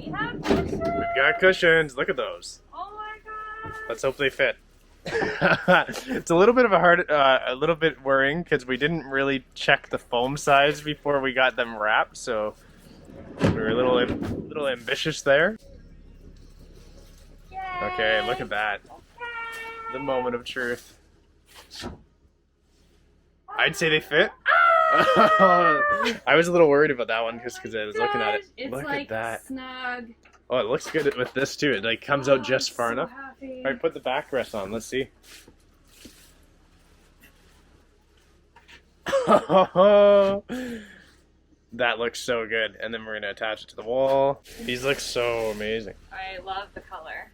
We have cushions. We've got cushions. Look at those. Oh my god. Let's hope they fit. It's a little bit of a little bit worrying because we didn't really check the foam size before we got them wrapped, so we were a little ambitious there. Yay. Okay, look at that. Okay. The moment of truth. I'd say they fit. I was a little worried about that one just because I was looking at it. It's Look like at that. snug. Oh, it looks good with this too. It like comes out just far I'm so enough. happy. All right, put the backrest on. Let's see. That looks so good. And then we're gonna attach it to the wall. These look so amazing. I love the color.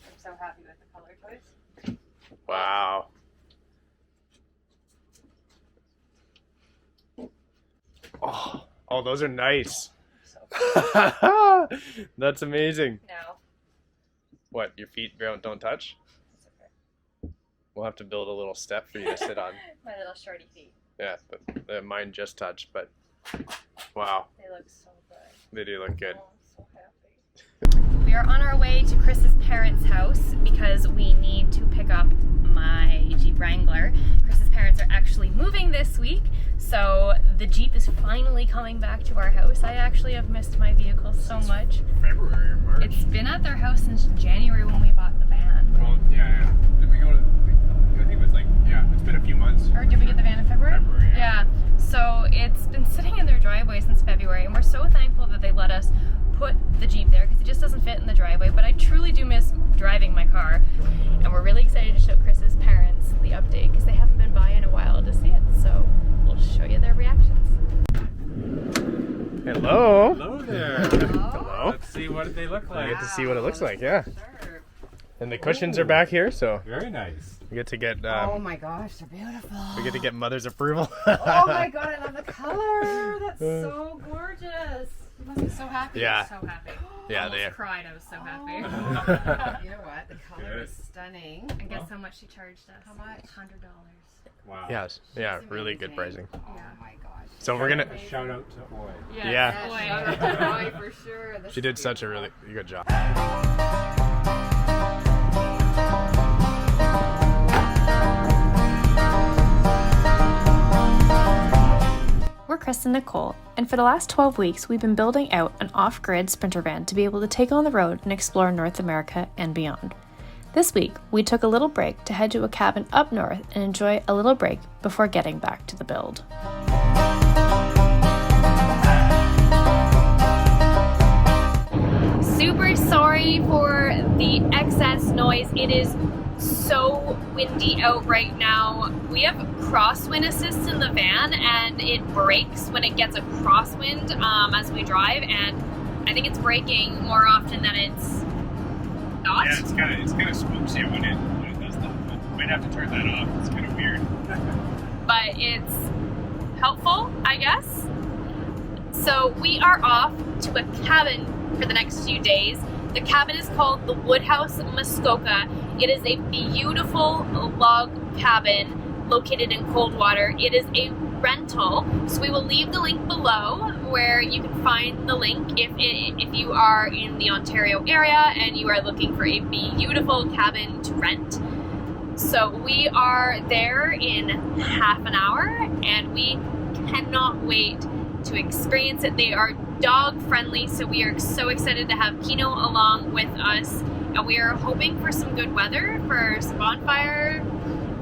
I'm so happy with the color choice. Wow. Oh, those are nice. So That's amazing. no, What, your feet don't touch? it's okay. We'll have to build a little step for you to sit on. My little shorty feet. Yeah, but mine just touched, but wow, They look so good. they do look good. Oh, I'm so happy. We are on our way to Chris's parents' house because we need to pick up my Jeep Wrangler. Chris's parents are actually moving this week, so the Jeep is finally coming back to our house. I actually have missed my vehicle so much. February or March? It's been at their house since January when we bought the van. Well, yeah. Did we go to, I think it was like, yeah, it's been a few months. Or did we get the van in February? February, yeah. So it's been sitting in their driveway since February, and we're so thankful that they let us put the Jeep there because it just doesn't fit in the driveway. But I truly do miss driving my car, and we're really excited to show Chris's parents the update because they haven't been by in a while to see it. So we'll show you their reactions. Hello. Hello there. Hello. Let's see what they look I like. get to see what it looks like, yeah. Sure. And the cushions are back here, so Very nice. we get to get Oh my gosh, they're beautiful. we get to get mother's approval. Oh my god, I love the color. That's so gorgeous. You must be so happy. Yeah. So happy. Yeah, they are. Cried. I was so happy. You know what? The color is stunning. And guess how much she charged us? How much? $100. Wow. Yes, yeah, really good pricing. Oh my gosh. So we're gonna. Shout out to Oi. Yes, Yeah. boy. Shout out to Roy for sure. This She is did such a beautiful. really good job. We're Chris and Nicole, and for the last 12 weeks, we've been building out an off-grid Sprinter van to be able to take on the road and explore North America and beyond. This week, we took a little break to head to a cabin up north and enjoy a little break before getting back to the build. Super sorry for the excess noise. It is so windy out right now. We have crosswind assist in the van and it brakes when it gets a crosswind as we drive, and I think it's braking more often than it's not. Yeah, it's kind of spooks you when it does that. Might have to turn that off. It's kind of weird. But it's helpful, I guess. So we are off to a cabin for the next few days. The cabin is called the Woodhouse Muskoka. It is a beautiful log cabin located in Coldwater. It is a rental, so we will leave the link below where you can find the link if you are in the Ontario area and you are looking for a beautiful cabin to rent. So we are there in half an hour and we cannot wait to experience it. They are dog friendly, so we are so excited to have Kino along with us, and we are hoping for some good weather for some bonfire,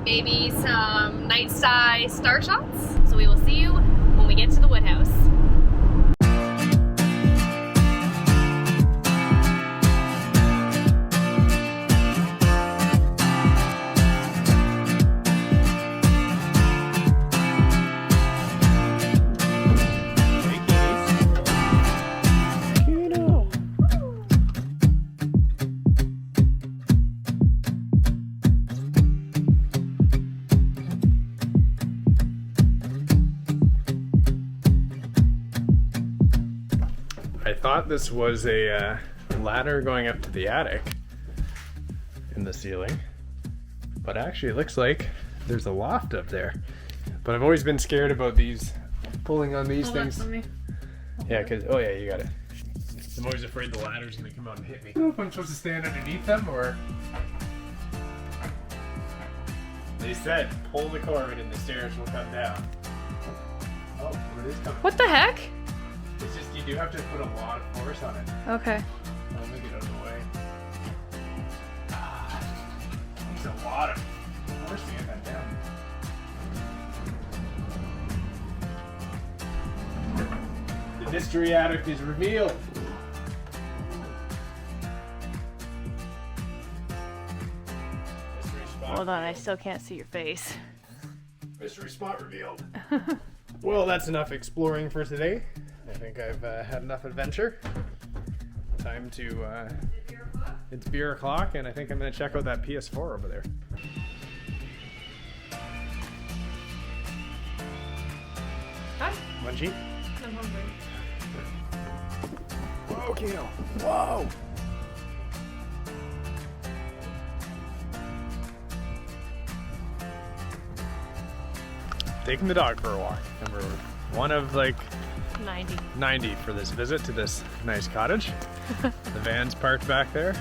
maybe some night sky star shots. So we will see you when we get to the Woodhouse. I thought this was a ladder going up to the attic in the ceiling, but actually it looks like there's a loft up there. But I've always been scared about these, pulling on these things. Yeah, because, oh yeah, you got it. I'm always afraid the ladder's gonna come out and hit me. I don't know if I'm supposed to stand underneath them or... They said pull the cord and the stairs will come down. Oh, it is coming. What the heck? It's just you do have to put a lot of force on it. Okay. I'll make it out of the way. There's a lot of force to get that down. The mystery attic is revealed. Mystery spot. Hold on, I still can't see your face. Mystery spot revealed. Well, that's enough exploring for today. I think I've had enough adventure. Time to, it's beer o'clock, and I think I'm gonna check out that PS4 over there. Hi. Munchie? I'm hungry. Whoa, Kino. Whoa! Taking the dog for a walk. Number one of like 90 for this visit to this nice cottage. The van's parked back there.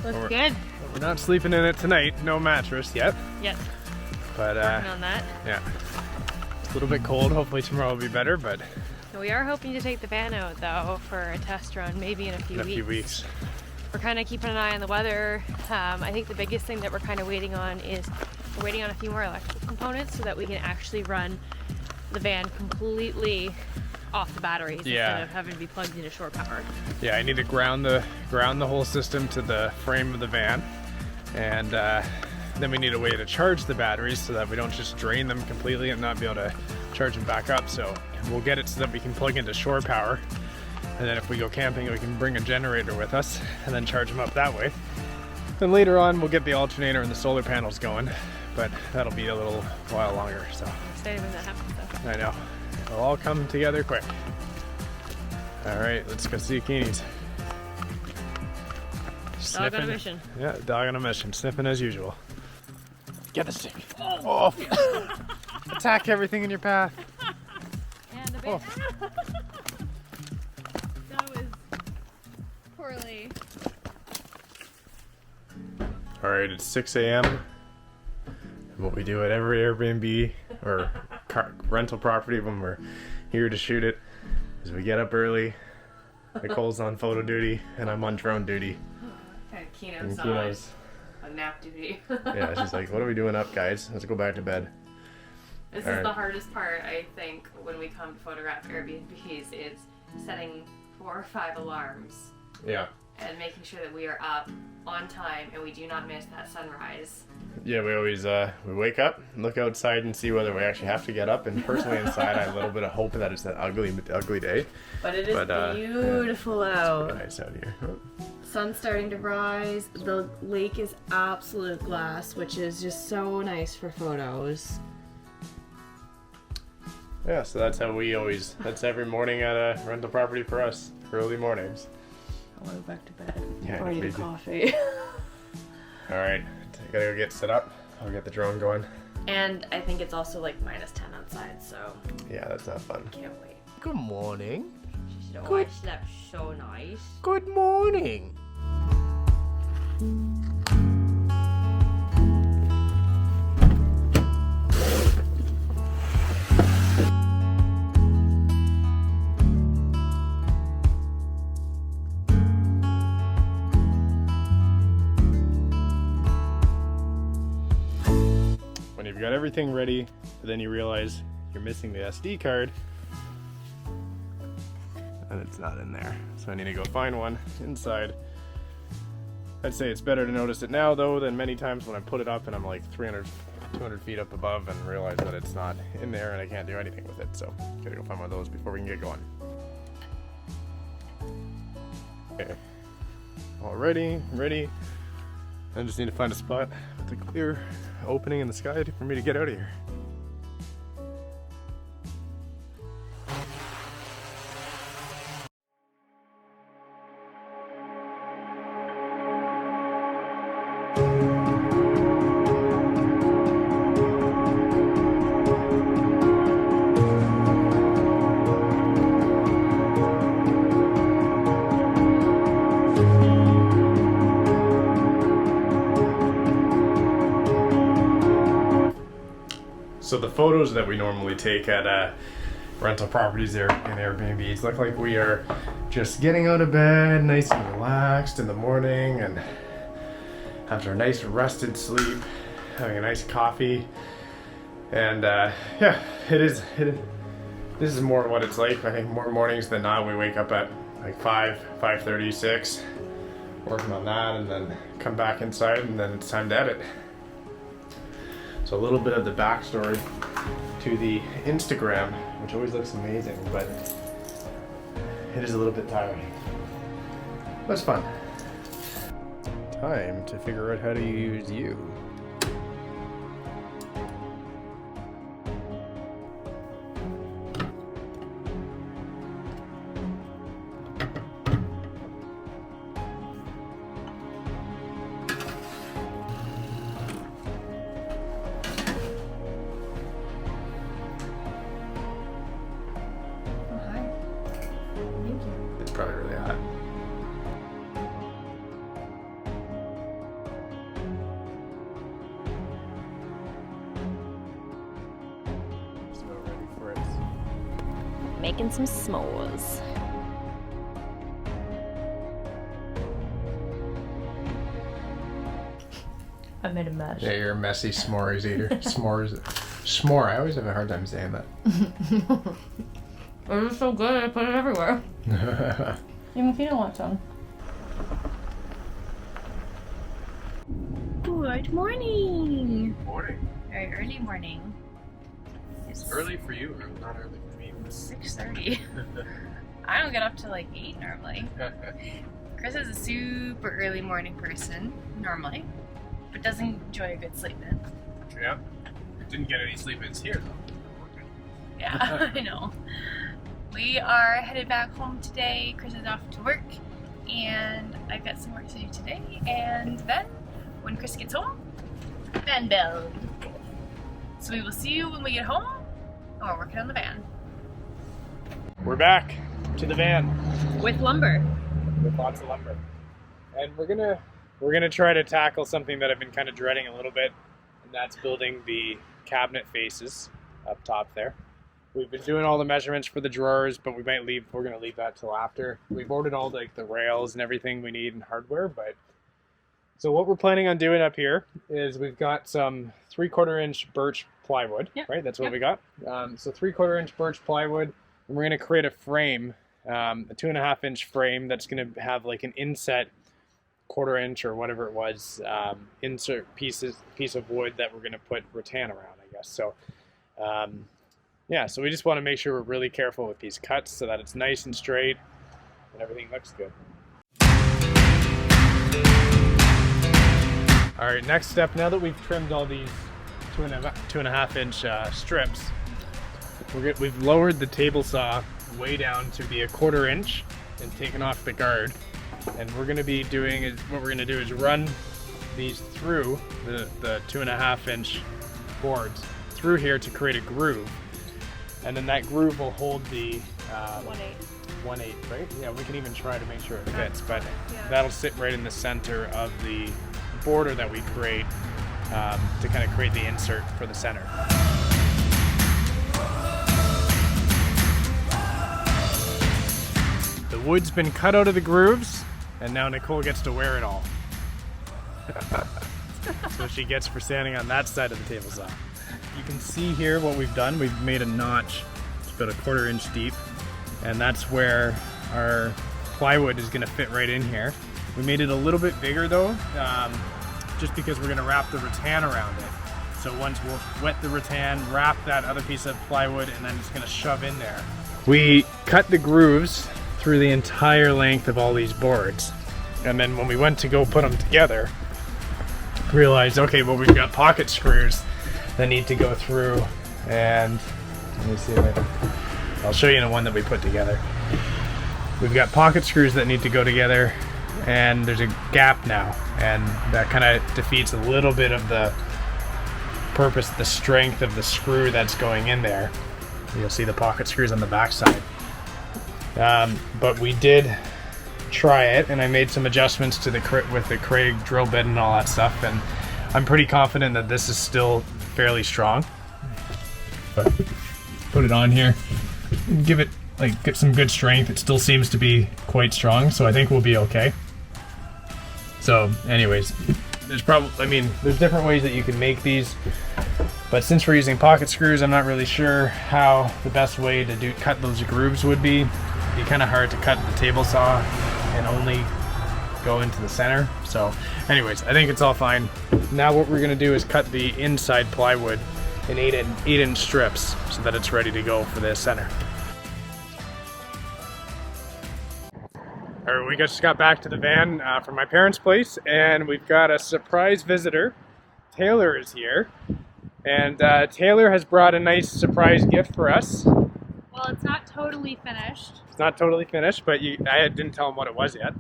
Looks good. We're not sleeping in it tonight. No mattress yet. Yep. But Working on that. yeah. It's a little bit cold. Hopefully tomorrow will be better, but We are hoping to take the van out though for a test run, maybe in a few weeks. We're kind of keeping an eye on the weather. I think the biggest thing that we're kind of waiting on is we're waiting on a few more electrical components so that we can actually run the van completely off the batteries instead of having to be plugged into shore power. Yeah, I need to ground the whole system to the frame of the van, and then we need a way to charge the batteries so that we don't just drain them completely and not be able to charge them back up. So we'll get it so that we can plug into shore power, and then if we go camping we can bring a generator with us and then charge them up that way. Then later on we'll get the alternator and the solar panels going, but that'll be a little while longer. So Excited when that happens though. I know. It'll all come together quick. Alright, let's go see Keeney's. Dog on a mission. Yeah, dog on a mission. Sniffing as usual. Get the stick. Oh! Attack everything in your path. And the Oh. That was poorly. Alright, it's 6 a.m. And what we do at every Airbnb or rental property when we're here to shoot it is we get up early. Nicole's on photo duty and I'm on drone duty. And And Kino's on nap duty. yeah, she's like, what are we doing up, guys? Let's go back to bed. This All is right. the hardest part, I think, when we come to photograph Airbnbs, is setting 4 or 5 alarms Yeah. and making sure that we are up on time and we do not miss that sunrise. Yeah, we always we wake up, look outside, and see whether we actually have to get up. And personally, inside, I have a little bit of hope that it's that ugly day. But it is But, beautiful out. Pretty nice out here. Sun's starting to rise. The lake is absolute glass, which is just so nice for photos. Yeah, so that's how we always. That's every morning at a rental property for us. Early mornings. I want to go back to bed. Yeah, Or I need a me too. coffee. All right, gotta go get set up. I'll get the drone going. And I think it's also like -10 outside, so Yeah, that's not fun. can't wait. Good morning. Oh, I slept so nice. Good morning. When you've got everything ready, but then you realize you're missing the SD card, and it's not in there. So I need to go find one inside. I'd say it's better to notice it now though than many times when I put it up and I'm like 200 feet up above and realize that it's not in there and I can't do anything with it. So gotta go find one of those before we can get going. Okay. All ready. I just need to find a spot with a clear opening in the sky for me to get out of here. So the photos that we normally take at rental properties there in Airbnbs look like we are just getting out of bed, nice and relaxed in the morning, and after a nice rested sleep, having a nice coffee, and yeah, this is more what it's like. I think more mornings than not we wake up at like 5:30, 6, working on that, and then come back inside, and then it's time to edit. So a little bit of the backstory to the Instagram, which always looks amazing, but it is a little bit tiring. But it's fun. Time to figure out how to use you. It's probably really hot. Just about ready for it. Making some s'mores. I made a mess. Yeah, you're a messy s'mores eater. S'more. I always have a hard time saying that. It was so good, I put it everywhere. Even if you don't want some. Good morning. Morning. Very early morning. It's early for you, or not early for me. 6:30. I don't get up till like 8 normally. Chris is a super early morning person, normally, but doesn't enjoy a good sleep in. Yeah. Didn't get any sleep in here though. Yeah, I know. We are headed back home today. Chris is off to work, and I've got some work to do today. And then, when Chris gets home, van build. So we will see you when we get home, and we're working on the van. We're back to the van With lumber. with lots of lumber, and we're gonna try to tackle something that I've been kind of dreading a little bit, and that's building the cabinet faces up top there. We've been doing all the measurements for the drawers, but we're gonna leave that till after. We've ordered all like the rails and everything we need and hardware, but so what we're planning on doing up here is we've got some 3/4 inch birch plywood, right? That's what we got. So 3/4 inch birch plywood, and we're gonna create a frame, a 2.5 inch frame that's gonna have like an inset 1/4 inch or whatever it was, insert piece of wood that we're gonna put rattan around, I guess. So yeah, so we just want to make sure we're really careful with these cuts so that it's nice and straight and everything looks good. All right, next step, now that we've trimmed all these 2.5 inch strips, we've lowered the table saw way down to be 1/4 inch and taken off the guard. And what we're going to do is run these through the 2.5 inch boards through here to create a groove. And then that groove will hold the 1/8, right? Yeah, we can even try to make sure it fits, but that'll sit right in the center of the border that we create to kind of create the insert for the center. The wood's been cut out of the grooves, and now Nicole gets to wear it all. That's what she gets for standing on that side of the table saw. You can see here what we've done. We've made a notch. It's about 1/4 inch deep, and that's where our plywood is going to fit right in here. We made it a little bit bigger though, just because we're going to wrap the rattan around it. So once we'll wet the rattan, wrap that other piece of plywood, and then it's going to shove in there. We cut the grooves through the entire length of all these boards, and then when we went to go put them together, realized, okay, well, we've got pocket screws that need to go through, and let me see if I'll show you the one that we put together. We've got pocket screws that need to go together, and there's a gap now, and that kind of defeats a little bit of the purpose, the strength of the screw that's going in there. You'll see the pocket screws on the back side. But we did try it, and I made some adjustments to with the Kreg drill bit and all that stuff, and I'm pretty confident that this is still fairly strong. but put it on here, give it get some good strength. It still seems to be quite strong, so I think we'll be okay. So anyways, there's different ways that you can make these, but since we're using pocket screws, I'm not really sure how the best way to cut those grooves would be. It'd be kind of hard to cut the table saw and only go into the center. So anyways, I think it's all fine. Now what we're gonna do is cut the inside plywood in 8-inch strips so that it's ready to go for the center. All right, we just got back to the van from my parents' place, and we've got a surprise visitor. Taylor is here, and Taylor has brought a nice surprise gift for us. Well, it's not totally finished. It's not totally finished, but I didn't tell him what it was yet.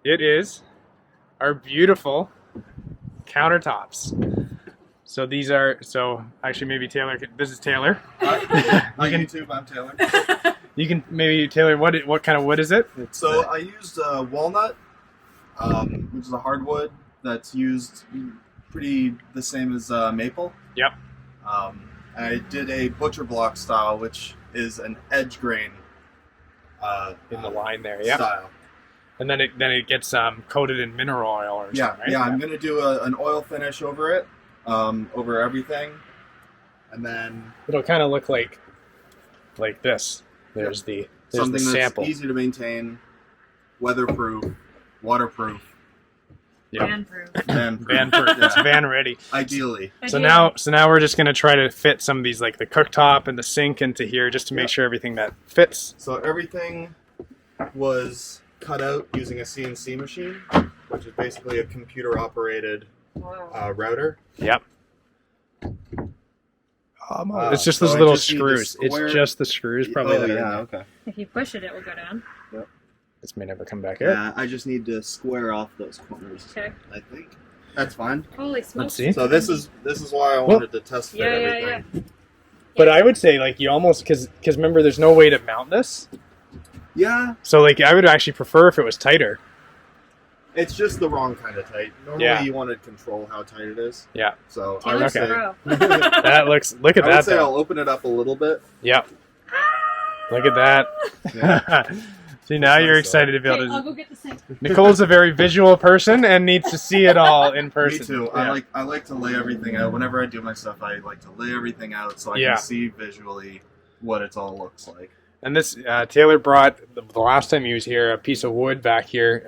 It is our beautiful countertops. So these are, actually maybe Taylor, this is Taylor. Hi YouTube, I'm Taylor. You can maybe, Taylor, what kind of wood is it? So I used walnut, which is a hardwood that's used pretty the same as maple. Yep. I did a butcher block style, which is an edge grain In the line there, yeah. style. And then it gets coated in mineral oil or something, right? Yeah, I'm going to do an oil finish over it, over everything. And then It'll kind of look like this. There's the something sample. that's easy to maintain, weatherproof, waterproof, Yep. Fan-proof. and Van proof. It's van ready. ideally. So now we're just gonna try to fit some of these, like the cooktop and the sink, into here, just to make sure everything that fits. So everything was cut out using a CNC machine, which is basically a computer-operated router. Yep. It's just those so I little just need to screws. square- It's just the screws, probably. Oh, that are in yeah, there. okay. If you push it, it will go down. This may never come back out. Yeah, I just need to square off those corners. Okay. I think that's fine. Holy smokes. Let's see. So this is why I wanted to test fit Yeah, yeah, everything. But I would say, like, you almost, because remember, there's no way to mount this. Yeah, So, like, I would actually prefer if it was tighter. it's just the wrong kind of tight. Normally Yeah. you want to control how tight it is. Yeah. So I Taylor's would a say, pro. That looks. Look at I would that. say Though. I'll open it up a little bit. Yep. Look at that. See, now you're excited to be able Okay, I'll to. go get the sink. Nicole's a very visual person and needs to see it all in person. Me too. Yeah. I like to lay everything out. Whenever I do my stuff, I like to lay everything out so I Yeah. can see visually what it all looks like. And this Taylor brought the last time he was here a piece of wood back here,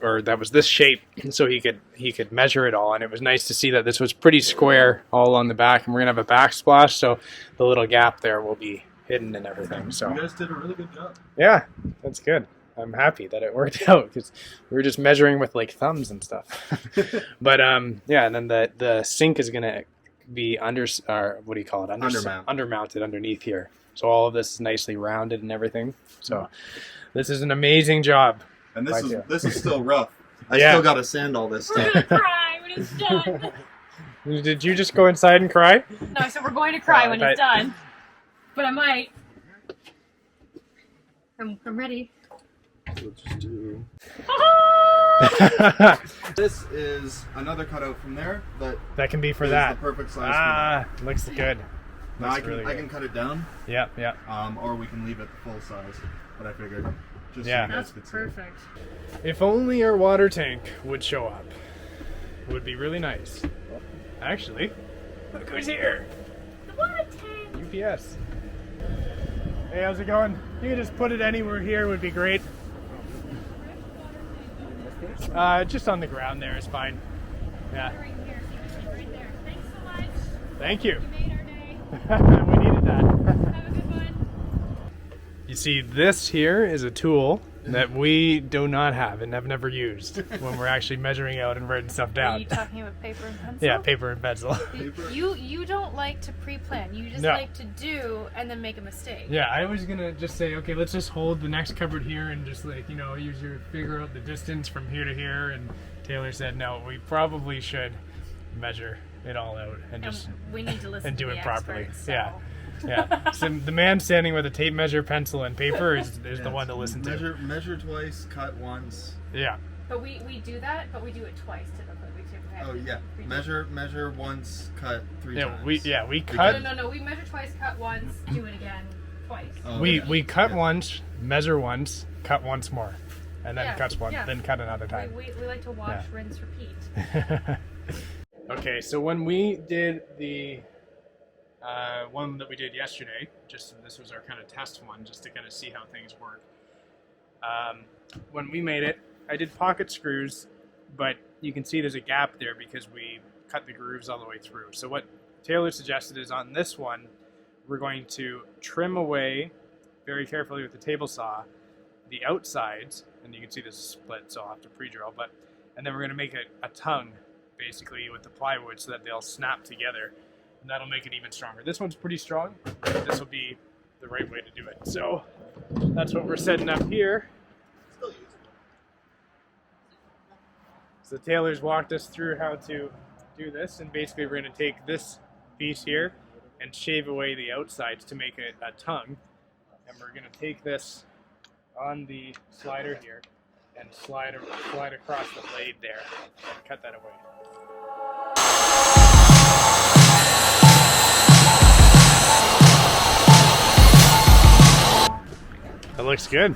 or that was this shape, so he could measure it all. And it was nice to see that this was pretty square all on the back, and we're gonna have a backsplash, so the little gap there will be hidden and everything. So You guys did a really good job. yeah, that's good. I'm happy that it worked out because we were just measuring with like thumbs and stuff. But yeah, and then the sink is gonna be undermounted underneath here. So all of this is nicely rounded and everything. So this is an amazing job. And Right there. this is still rough. I Yeah. still got to sand all this We're stuff. gonna cry when it's done. Did you just go inside and cry? No, so we're going to cry when it's done. But I might. I'm ready. We'll just do... This is another cutout from there That can be for is that. the perfect size Looks good. for that. Now Looks really I good. can cut it down, Yeah, yeah. or we can leave it the full size. But I figured just Yeah. so you guys That's could see. perfect. If only our water tank would show up. It would be really nice. Actually, look who's here. The water tank. UPS. Hey, how's it going? You can just put it anywhere here would be great. Just on the ground there is fine. Yeah. Right here. Right there. Thanks so much. Thank you. You made our day. We needed that. Have a good one. You see, this here is a tool that we do not have and have never used when we're actually measuring out and writing stuff Are down. you talking about paper and pencil? Yeah, paper and pencil. You don't like to pre-plan. You just No. like to do and then make a mistake. Yeah, I was gonna just say, okay, let's just hold the next cupboard here and just figure out the distance from here to here. And Taylor said, no, we probably should measure it all out and And just we need to listen and to do the it properly. experts, so. Yeah. Yeah. So the man standing with a tape measure, pencil, and paper is the one to listen to. Measure twice, cut once. Yeah. But we do that, but we do it twice typically. We typically Okay. Oh yeah. Measure once, cut 3 times. we No, cut. no. We measure twice, cut once, do it again twice. Oh, We yeah. we cut Yeah. once, measure once, cut once more, and then Yeah, cuts one, yeah. then cut another time. We like to wash, Yeah. rinse, repeat. Okay, so when we did the one that we did yesterday, this was our kind of test one, just to kind of see how things work. When we made it, I did pocket screws, but you can see there's a gap there because we cut the grooves all the way through. So what Taylor suggested is on this one, we're going to trim away very carefully with the table saw the outsides, and you can see this is split, so I'll have to pre-drill, and then we're going to make a tongue basically with the plywood so that they'll snap together, and that'll make it even stronger. This one's pretty strong, but this will be the right way to do it. So that's what we're setting up here. Still usable. So Taylor's walked us through how to do this, and basically we're going to take this piece here and shave away the outsides to make it a tongue, and we're going to take this on the slider here and slide across the blade there and cut that away. That looks good.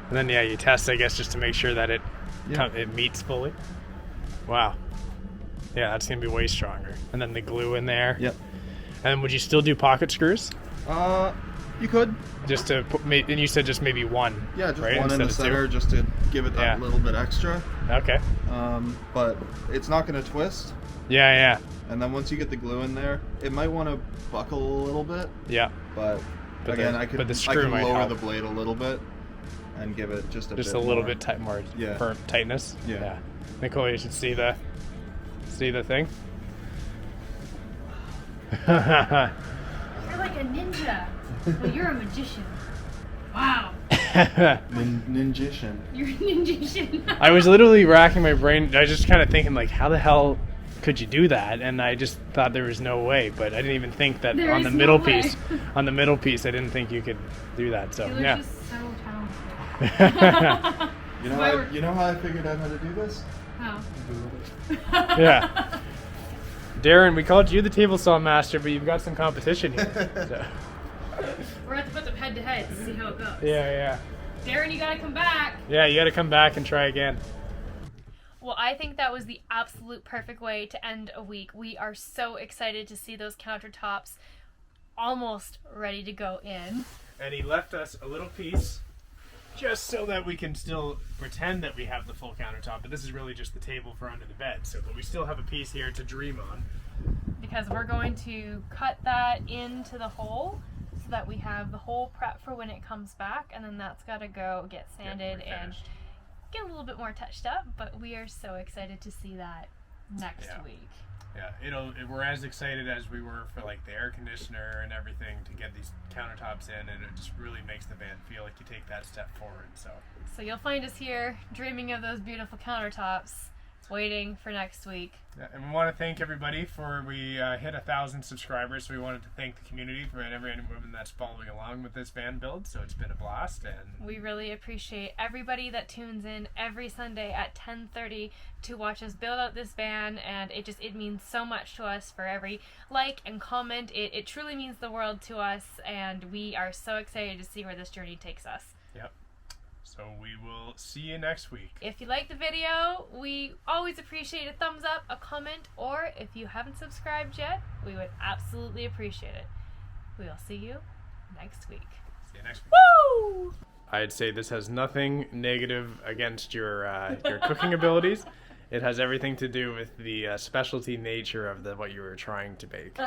And then yeah, you test, I guess, just to make sure that it meets fully. Wow. Yeah, that's gonna be way stronger. And then the glue in there. Yep. And would you still do pocket screws? You could. Just to put, and you said just maybe one. Yeah, just right? one in Instead the of center, just to give it that Yeah. little bit extra. two? Okay. But it's not going to twist. Yeah. And then once you get the glue in there, it might want to buckle a little bit. Yeah. But But again, the- I could but the screw might lower help. the blade a little bit and give it just a Just bit a little more. bit more Yeah. firm tightness. Yeah. Nicole, you should see the thing. You're like a ninja. Well, you're a magician. Wow. Ninjician. You're a ninjician. I was literally racking my brain. I was just kind of thinking, like, how the hell could you do that? And I just thought there was no way. But I didn't even think that There on is the no middle way. piece. On the middle piece, I didn't think you could do that. So Taylor's yeah. just so talented. You know how I figured out how to do this? Wow. Yeah. Darren, we called you the table saw master, but you've got some competition here. So. We're going to put them head to head to see how it goes. Yeah. Darren, you got to come back. Yeah, you got to come back and try again. Well, I think that was the absolute perfect way to end a week. We are so excited to see those countertops almost ready to go in. And he left us a little piece just so that we can still pretend that we have the full countertop, but this is really just the table for under the bed. So, but we still have a piece here to dream on. Because we're going to cut that into the hole so that we have the hole prep for when it comes back, and then that's got to go get sanded and get a little bit more touched up, but we are so excited to see that next week. Yeah, we're as excited as we were for like the air conditioner and everything to get these countertops in, and it just really makes the van feel like you take that step forward. So you'll find us here dreaming of those beautiful countertops, waiting for next week. Yeah, and we want to thank everybody we hit 1,000 subscribers, so we wanted to thank the community for every woman that's following along with this van build, so it's been a blast. And We really appreciate everybody that tunes in every Sunday at 10:30 to watch us build out this van, and it means so much to us for every like and comment. It truly means the world to us, and we are so excited to see where this journey takes us. Yep. So we will see you next week. If you like the video, we always appreciate a thumbs up, a comment, or if you haven't subscribed yet, we would absolutely appreciate it. We will see you next week. See you next week. Woo! I'd say this has nothing negative against your cooking abilities. It has everything to do with the specialty nature of what you were trying to bake.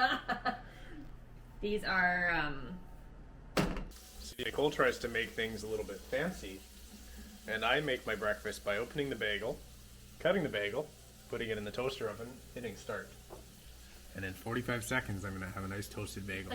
These are, See, Nicole tries to make things a little bit fancy, and I make my breakfast by opening the bagel, cutting the bagel, putting it in the toaster oven, hitting start. And in 45 seconds, I'm going to have a nice toasted bagel.